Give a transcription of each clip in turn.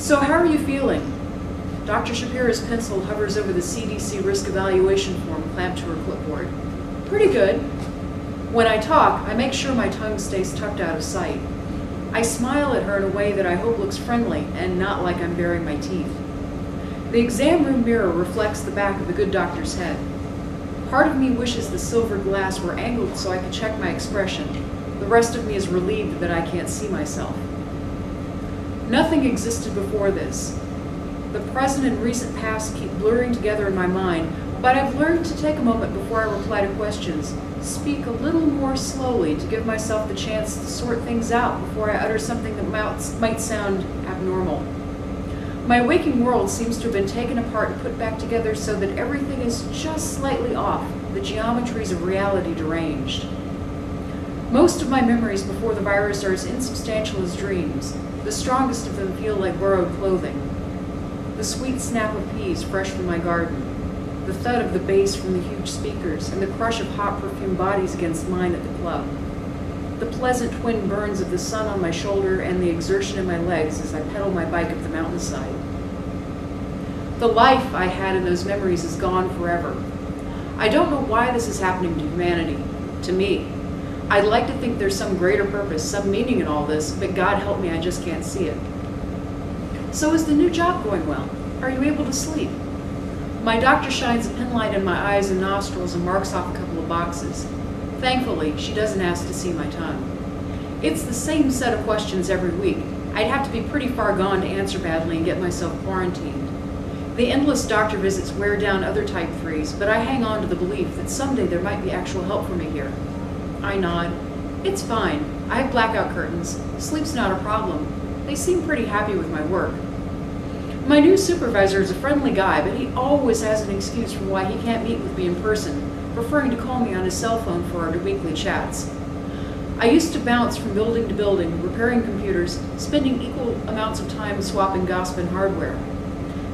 So how are you feeling? Dr. Shapiro's pencil hovers over the CDC risk evaluation form clamped to her clipboard. Pretty good. When I talk, I make sure my tongue stays tucked out of sight. I smile at her in a way that I hope looks friendly and not like I'm baring my teeth. The exam room mirror reflects the back of the good doctor's head. Part of me wishes the silver glass were angled so I could check my expression. The rest of me is relieved that I can't see myself. Nothing existed before this. The present and recent past keep blurring together in my mind, but I've learned to take a moment before I reply to questions, speak a little more slowly to give myself the chance to sort things out before I utter something that might sound abnormal. My waking world seems to have been taken apart and put back together so that everything is just slightly off, the geometries of reality deranged. Most of my memories before the virus are as insubstantial as dreams. The strongest of them feel like borrowed clothing. The sweet snap of peas fresh from my garden, the thud of the bass from the huge speakers, and the crush of hot perfumed bodies against mine at the club. The pleasant twin burns of the sun on my shoulder and the exertion in my legs as I pedal my bike up the mountainside. The life I had in those memories is gone forever. I don't know why this is happening to humanity, to me. I'd like to think there's some greater purpose, some meaning in all this, but God help me, I just can't see it. So is the new job going well? Are you able to sleep? My doctor shines a penlight in my eyes and nostrils and marks off a couple of boxes. Thankfully, she doesn't ask to see my tongue. It's the same set of questions every week. I'd have to be pretty far gone to answer badly and get myself quarantined. The endless doctor visits wear down other type 3s, but I hang on to the belief that someday there might be actual help for me here. I nod. It's fine. I have blackout curtains. Sleep's not a problem. They seem pretty happy with my work. My new supervisor is a friendly guy, but he always has an excuse for why he can't meet with me in person, preferring to call me on his cell phone for our weekly chats. I used to bounce from building to building, repairing computers, spending equal amounts of time swapping gossip and hardware.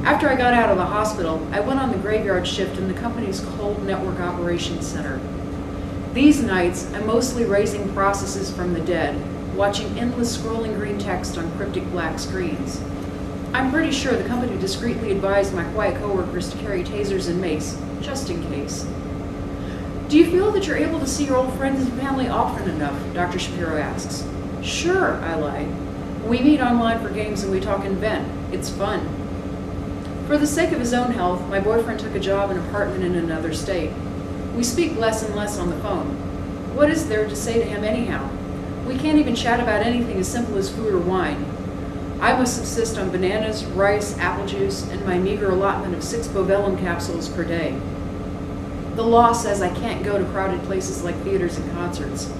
After I got out of the hospital, I went on the graveyard shift in the company's cold network operations center. These nights, I'm mostly raising processes from the dead, watching endless scrolling green text on cryptic black screens. I'm pretty sure the company discreetly advised my quiet coworkers to carry tasers and mace, just in case. Do you feel that you're able to see your old friends and family often enough? Dr. Shapiro asks. Sure, I lie. We meet online for games and we talk and vent. It's fun. For the sake of his own health, my boyfriend took a job in an apartment in another state. We speak less and less on the phone. What is there to say to him anyhow? We can't even chat about anything as simple as food or wine. I must subsist on bananas, rice, apple juice, and my meager allotment of 6 Bovellum capsules per day. The law says I can't go to crowded places like theaters and concerts.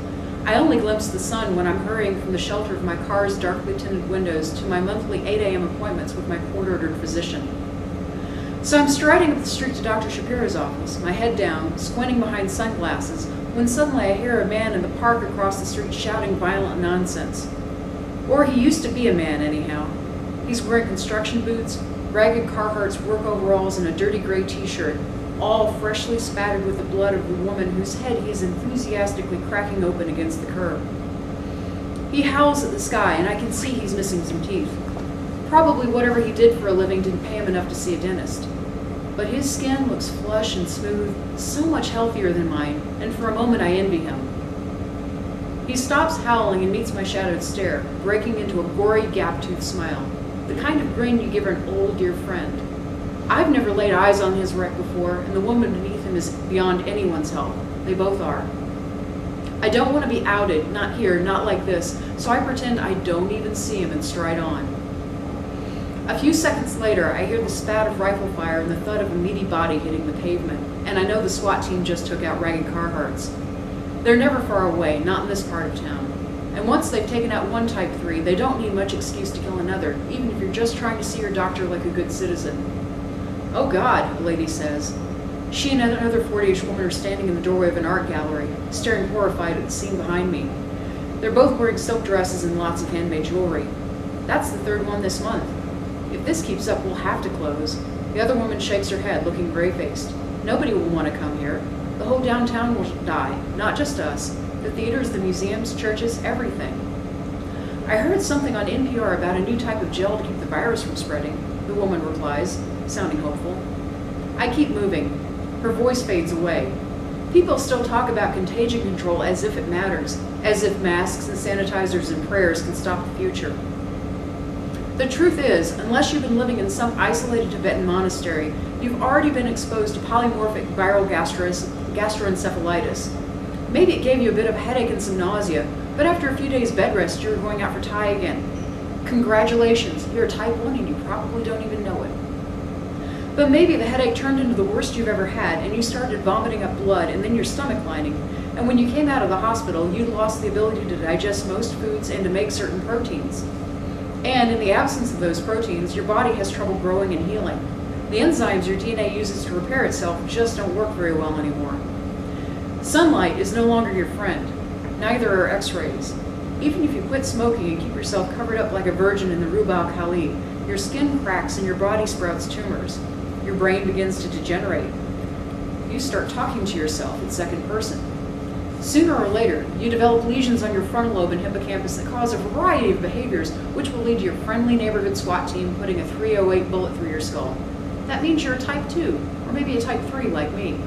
I only glimpse the sun when I'm hurrying from the shelter of my car's darkly tinted windows to my monthly 8 a.m. appointments with my court-ordered physician. So I'm striding up the street to Dr. Shapiro's office, my head down, squinting behind sunglasses, when suddenly I hear a man in the park across the street shouting violent nonsense. Or he used to be a man, anyhow. He's wearing construction boots, ragged Carhartt's work overalls, and a dirty gray t-shirt, all freshly spattered with the blood of the woman whose head he is enthusiastically cracking open against the curb. He howls at the sky, and I can see he's missing some teeth. Probably whatever he did for a living didn't pay him enough to see a dentist. But his skin looks flush and smooth, so much healthier than mine, and for a moment I envy him. He stops howling and meets my shadowed stare, breaking into a gory, gap-toothed smile, the kind of grin you give an old, dear friend. I've never laid eyes on his wreck before, and the woman beneath him is beyond anyone's help. They both are. I don't want to be outed, not here, not like this, so I pretend I don't even see him and stride on. A few seconds later, I hear the spat of rifle fire and the thud of a meaty body hitting the pavement, and I know the SWAT team just took out ragged Carhartts. They're never far away, not in this part of town. And once they've taken out one type 3, they don't need much excuse to kill another, even if you're just trying to see your doctor like a good citizen. Oh God, a lady says. She and another 40-ish woman are standing in the doorway of an art gallery, staring horrified at the scene behind me. They're both wearing silk dresses and lots of handmade jewelry. That's the 3rd one this month. If this keeps up, we'll have to close. The other woman shakes her head, looking gray-faced. Nobody will want to come here. The whole downtown will die, not just us. The theaters, the museums, churches, everything. I heard something on NPR about a new type of gel to keep the virus from spreading, the woman replies, sounding hopeful. I keep moving. Her voice fades away. People still talk about contagion control as if it matters, as if masks and sanitizers and prayers can stop the future. The truth is, unless you've been living in some isolated Tibetan monastery, you've already been exposed to polymorphic viral gastroencephalitis. Maybe it gave you a bit of a headache and some nausea, but after a few days bed rest, you're going out for Thai again. Congratulations, you're type 1 and you probably don't even know it. But maybe the headache turned into the worst you've ever had, and you started vomiting up blood and then your stomach lining, and when you came out of the hospital, you lost the ability to digest most foods and to make certain proteins. And in the absence of those proteins, your body has trouble growing and healing. The enzymes your DNA uses to repair itself just don't work very well anymore. Sunlight is no longer your friend. Neither are X-rays. Even if you quit smoking and keep yourself covered up like a virgin in the Rubal Khali, your skin cracks and your body sprouts tumors. Your brain begins to degenerate. You start talking to yourself in second person. Sooner or later, you develop lesions on your frontal lobe and hippocampus that cause a variety of behaviors, which will lead to your friendly neighborhood SWAT team putting a .308 bullet through your skull. That means you're a type 2, or maybe a type 3 like me.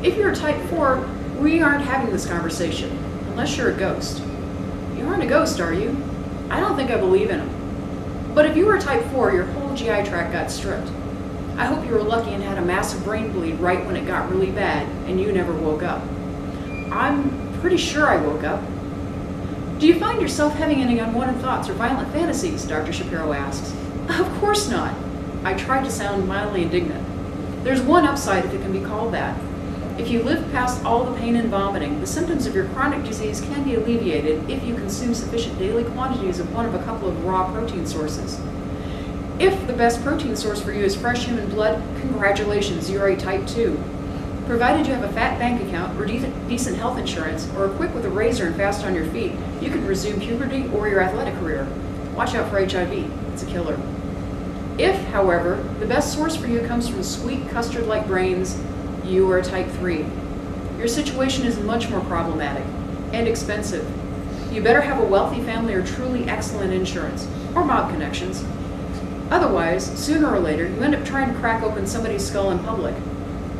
If you're a type 4, we aren't having this conversation, unless you're a ghost. You aren't a ghost, are you? I don't think I believe in them. But if you were a type 4, your whole GI tract got stripped. I hope you were lucky and had a massive brain bleed right when it got really bad, and you never woke up. I'm pretty sure I woke up. Do you find yourself having any unwanted thoughts or violent fantasies? Dr. Shapiro asks. Of course not. I tried to sound mildly indignant. There's one upside if it can be called that. If you live past all the pain and vomiting, the symptoms of your chronic disease can be alleviated if you consume sufficient daily quantities of one of a couple of raw protein sources. If the best protein source for you is fresh human blood, congratulations, you're a type 2. Provided you have a fat bank account or decent health insurance, or are quick with a razor and fast on your feet, you can resume puberty or your athletic career. Watch out for HIV, it's a killer. If, however, the best source for you comes from sweet custard-like brains, you are a type 3. Your situation is much more problematic and expensive. You better have a wealthy family or truly excellent insurance, or mob connections. Otherwise, sooner or later, you end up trying to crack open somebody's skull in public.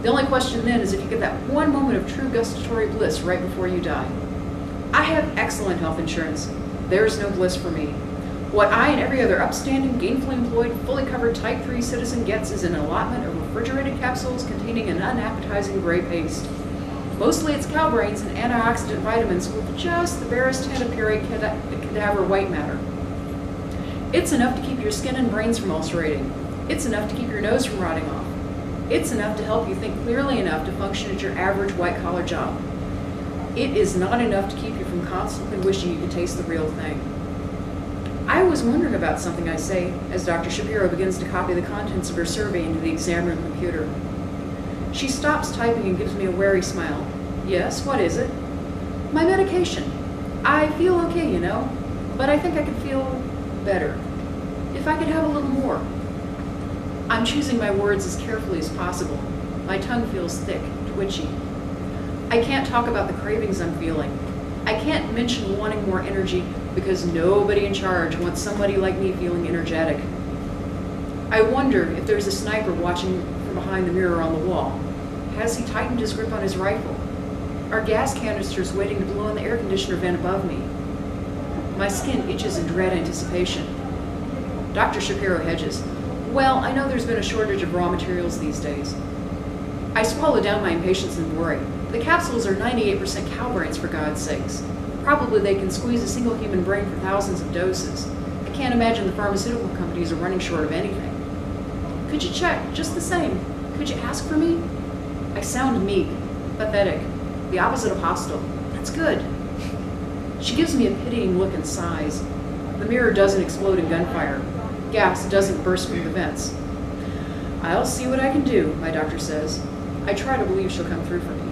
The only question then is if you get that one moment of true gustatory bliss right before you die. I have excellent health insurance. There's no bliss for me. What I and every other upstanding, gainfully employed, fully covered type 3 citizen gets is an allotment of refrigerated capsules containing an unappetizing gray paste. Mostly it's cow brains and antioxidant vitamins with just the barest hint of pureed cadaver white matter. It's enough to keep your skin and brains from ulcerating. It's enough to keep your nose from rotting off. It's enough to help you think clearly enough to function at your average white-collar job. It is not enough to keep you from constantly wishing you could taste the real thing. I was wondering about something, I say, as Dr. Shapiro begins to copy the contents of her survey into the exam room computer. She stops typing and gives me a wary smile. Yes, what is it? My medication. I feel okay, you know, but I think I could feel better. If I could have a little more. I'm choosing my words as carefully as possible. My tongue feels thick, twitchy. I can't talk about the cravings I'm feeling. I can't mention wanting more energy because nobody in charge wants somebody like me feeling energetic. I wonder if there's a sniper watching from behind the mirror on the wall. Has he tightened his grip on his rifle? Are gas canisters waiting to blow in the air conditioner vent above me? My skin itches in dread anticipation. Dr. Shapiro hedges. Well, I know there's been a shortage of raw materials these days. I swallow down my impatience and worry. The capsules are 98% cow brains, for God's sakes. Probably they can squeeze a single human brain for thousands of doses. I can't imagine the pharmaceutical companies are running short of anything. Could you check, just the same? Could you ask for me? I sound meek, pathetic, the opposite of hostile. That's good. She gives me a pitying look and sighs. The mirror doesn't explode in gunfire. Gas doesn't burst from the vents. I'll see what I can do, my doctor says. I try to believe she'll come through for me.